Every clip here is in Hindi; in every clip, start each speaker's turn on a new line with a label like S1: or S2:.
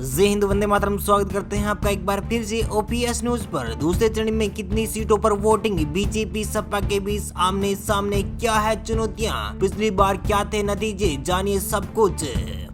S1: जय हिंद, वंदे मातरम। स्वागत करते हैं आपका एक बार फिर से ओपीएस न्यूज पर। दूसरे चरण में कितनी सीटों पर वोटिंग, बीजेपी सपा के बीच आमने सामने क्या है चुनौतियां, पिछली बार क्या थे नतीजे, जानिए सब कुछ।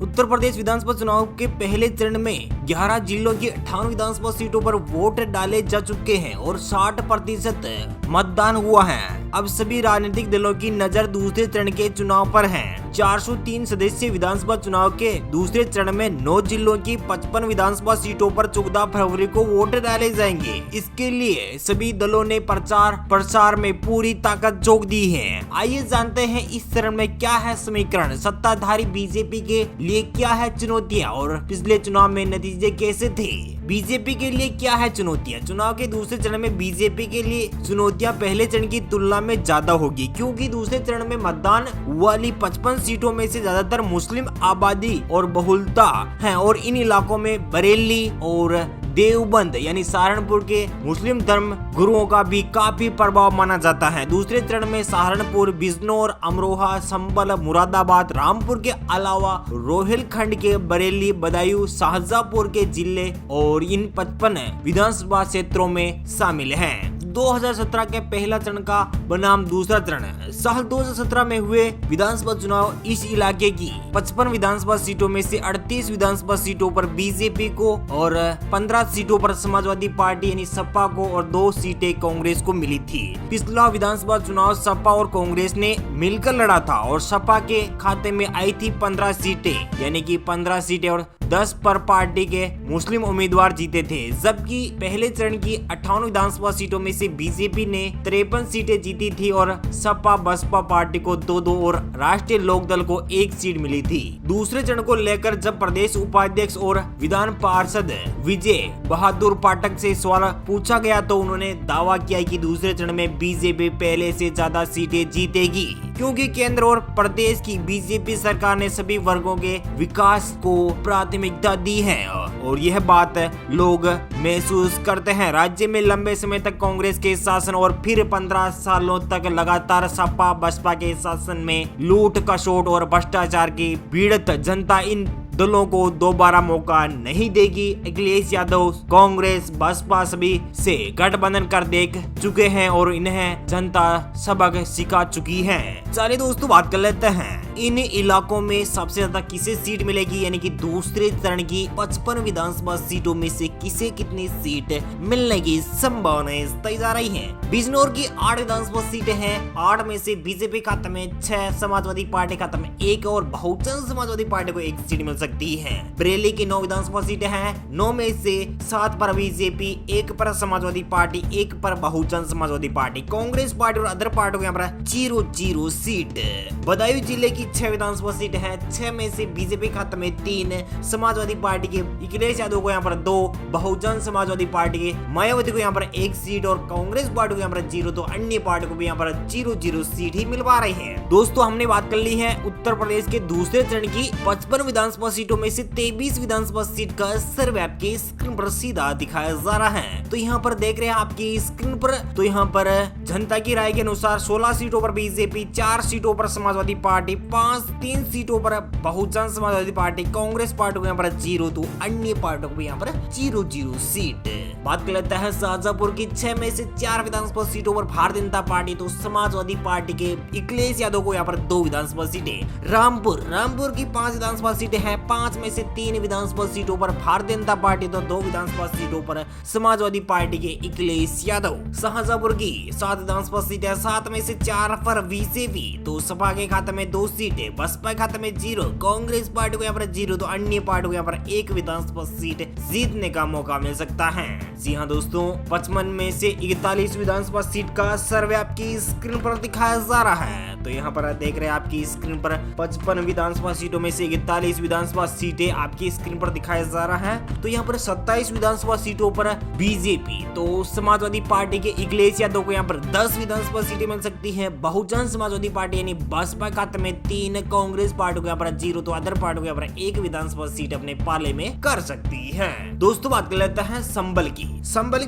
S1: उत्तर प्रदेश विधानसभा चुनाव के पहले चरण में 11 जिलों की 58 विधानसभा सीटों पर वोट डाले जा चुके हैं और 60% मतदान हुआ है। अब सभी राजनीतिक दलों की नजर दूसरे चरण के चुनाव पर है। 403 सदस्यीय विधानसभा चुनाव के दूसरे चरण में 9 जिलों की 55 विधानसभा सीटों पर 14 फरवरी को वोट डाले जाएंगे। इसके लिए सभी दलों ने प्रचार प्रसार में पूरी ताकत झोंक दी है। आइए जानते हैं इस चरण में क्या है समीकरण, सत्ताधारी बीजेपी के लिए क्या है चुनौतियां और पिछले चुनाव में नतीजे कैसे थे। बीजेपी के लिए क्या है चुनौतियां। चुनाव के दूसरे चरण में बीजेपी के लिए चुनौतियां पहले चरण की तुलना में ज्यादा होगी, क्योंकि दूसरे चरण में मतदान वाली 55 सीटों में से ज्यादातर मुस्लिम आबादी और बहुलता है और इन इलाकों में बरेली और देवबंद यानी सहारनपुर के मुस्लिम धर्म गुरुओं का भी काफी प्रभाव माना जाता है। दूसरे चरण में सहारनपुर, बिजनौर, अमरोहा, संभल, मुरादाबाद, रामपुर के अलावा रोहिलखंड के बरेली, बदायूं, शाहजहांपुर के जिले और इन 55 विधानसभा क्षेत्रों में शामिल हैं। 2017 के पहला चरण का बनाम दूसरा चरण। साल 2017 में हुए विधानसभा चुनाव इस इलाके की 55 विधानसभा सीटों में से 38 विधानसभा सीटों पर बीजेपी को और 15 सीटों पर समाजवादी पार्टी यानी सपा को और 2 सीटें कांग्रेस को मिली थी। पिछला विधानसभा चुनाव सपा और कांग्रेस ने मिलकर लड़ा था और सपा के खाते में आई थी 15 सीटें, यानी कि 15 सीटें और 10 पर पार्टी के मुस्लिम उम्मीदवार जीते थे। जबकि पहले चरण की 58 विधानसभा सीटों में से बीजेपी ने 53 सीटें जीती थी और सपा बसपा पार्टी को 2-2 और राष्ट्रीय लोकदल को 1 सीट मिली थी। दूसरे चरण को लेकर जब प्रदेश उपाध्यक्ष और विधान पार्षद विजय बहादुर पाठक से सवाल पूछा गया तो उन्होंने दावा किया कि दूसरे चरण में बीजेपी पहले से ज्यादा सीटें जीतेगी, क्योंकि केंद्र और प्रदेश की बीजेपी सरकार ने सभी वर्गों के विकास को प्राथमिकता दी है और यह बात लोग महसूस करते हैं। राज्य में लंबे समय तक कांग्रेस के शासन और फिर 15 सालों तक लगातार सपा बसपा के शासन में लूट खसोट और भ्रष्टाचार की पीड़ित जनता इन दलों को दोबारा मौका नहीं देगी। अखिलेश यादव कांग्रेस बसपा सभी से गठबंधन कर देख चुके हैं और इन्हें जनता सबक सिखा चुकी है। चलिए दोस्तों, बात कर लेते हैं इन इलाकों में सबसे ज्यादा किसे सीट मिलेगी, यानी कि दूसरे चरण की 55 विधानसभा सीटों में से किसे कितनी सीट मिलने की संभावनाएं तय जा रही हैं। बिजनौर की 8 विधानसभा सीटें हैं। 8 में से बीजेपी खाते में 6, समाजवादी पार्टी खाते में 1 और बहुजन समाजवादी पार्टी को 1 सीट मिल सकती है। बरेली की 9 विधानसभा सीटें हैं। 9 में से 7 पर बीजेपी, 1 पर समाजवादी पार्टी, 1 पर बहुजन समाजवादी पार्टी, कांग्रेस पार्टी और अदर पार्टी को यहाँ पर 0-0 सीट। बदायूं जिले की 6 विधानसभा सीटें हैं। 6 में से बीजेपी खाते में 3, समाजवादी पार्टी के अखिलेश यादव को यहाँ पर 2, बहुजन समाजवादी पार्टी के मायावती को यहाँ पर 1 सीट और कांग्रेस पार्टी को यहाँ पर 0, तो अन्य पार्टी को भी यहाँ पर 0-0 सीट ही मिल पा रही है। दोस्तों, हमने बात कर ली है उत्तर प्रदेश के दूसरे चरण की 55 विधानसभा सीटों में से 23 विधानसभा सीट का सर्वे आपके स्क्रीन पर सीधा दिखाया जा रहा है। तो यहाँ पर देख रहे हैं आपकी स्क्रीन पर, तो यहाँ पर जनता की राय के अनुसार 16 सीटों पर बीजेपी, 4 सीटों पर समाजवादी पार्टी, 3 सीटों पर बहुजन समाजवादी पार्टी, कांग्रेस पार्टी को यहाँ पर 0, तो अन्य पार्टियों को भी यहाँ पर 0-0 सीट। बात कर लेते हैं शाहजहांपुर की 6 में से 4 विधानसभा सीटों पर भारतीय जनता पार्टी, तो समाजवादी पार्टी के अखिलेश यादव को यहाँ पर 2 विधानसभा सीटें। रामपुर की 5 विधानसभा सीटें हैं। 5 में से 3 विधानसभा सीटों पर भारतीय जनता पार्टी, तो 2 विधानसभा सीटों पर समाजवादी पार्टी के अखिलेश यादव। शाहजहांपुर की 7 विधानसभा सीटें, 7 में से 4 पर बीजेपी, तो सपा के खाते में 2 सीटें, बसपा के खाते में 0, कांग्रेस पार्टी को यहाँ पर 0, तो अन्य पार्टी को यहाँ पर 1 विधानसभा सीट जीतने का मौका मिल सकता है। जी हाँ दोस्तों, 55 में से 41 विधानसभा सीट का सर्वे आपकी स्क्रीन पर दिखाया जा रहा है। तो यहाँ पर देख रहे हैं आपकी स्क्रीन पर 55 विधानसभा सीटों में से 41 विधानसभा सीटें आपकी स्क्रीन पर दिखाया जा रहा है। तो यहाँ पर 27 विधानसभा सीटों पर बीजेपी, तो समाजवादी पार्टी के अखिलेश यादव को यहाँ पर 10 विधानसभा सीटें मिल सकती हैं। बहुजन समाजवादी पार्टी यानी बसपा खाते में 3, कांग्रेस पार्टी को यहाँ पर 0, तो अदर पार्टी को यहाँ पर 1 विधानसभा सीट अपने पाले में कर सकती है। दोस्तों, बात कर लेते हैं संभल की।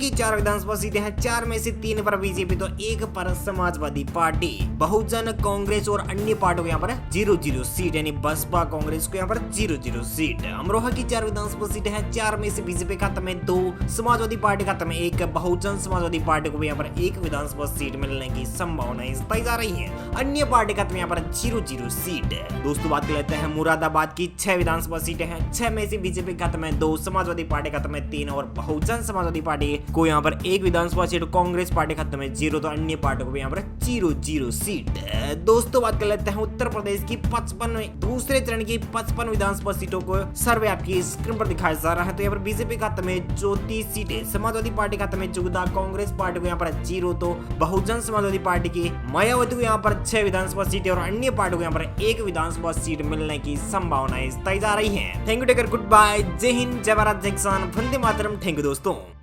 S1: 4 विधानसभा सीटें हैं। 4 में से 3 पर बीजेपी, तो 1 पर समाजवादी पार्टी, बहुजन, कांग्रेस और अन्य पार्टियों को यहाँ पर 0-0 सीट, यानी बसपा कांग्रेस को यहाँ पर 0-0 सीट। अमरोहा की 4 विधानसभा सीटें हैं, 4 में से बीजेपी खाते में 2, समाजवादी पार्टी खाते में 1, बहुजन समाजवादी पार्टी को भी यहाँ पर 1 विधानसभा सीट मिलने की संभावनाएं जताई जा रही है। अन्य पार्टी खाते में यहाँ पर 0-0 सीट है। दोस्तों बात कर लेते हैं मुरादाबाद की 6 विधानसभा सीटें हैं, 6 में से बीजेपी खाते में 2, समाजवादी पार्टी खाते में 3 और बहुजन समाजवादी पार्टी को यहाँ पर 1 विधानसभा सीट, कांग्रेस पार्टी खाते में 0, तो अन्य पार्टी को भी यहाँ पर 0-0 सीट है। दोस्तों बात कर लेते हैं उत्तर प्रदेश की 55 दूसरे चरण की 55 विधानसभा सीटों को सर्वे आपकी स्क्रीन पर दिखाया जा रहा है। तो यहाँ पर बीजेपी खाते में 34 सीटें, समाजवादी पार्टी खाते में 14, कांग्रेस पार्टी को यहाँ पर 0, तो बहुजन समाजवादी पार्टी की मायावती को यहाँ पर 6 विधानसभा सीटें और अन्य पार्टी को यहाँ पर 1 विधानसभा सीट मिलने की संभावनाएं जताई जा रही है। Thank you, take care, good bye, जय हिंद, जय भारत, जय किसान, वंदे मातरम। थैंक यू दोस्तों।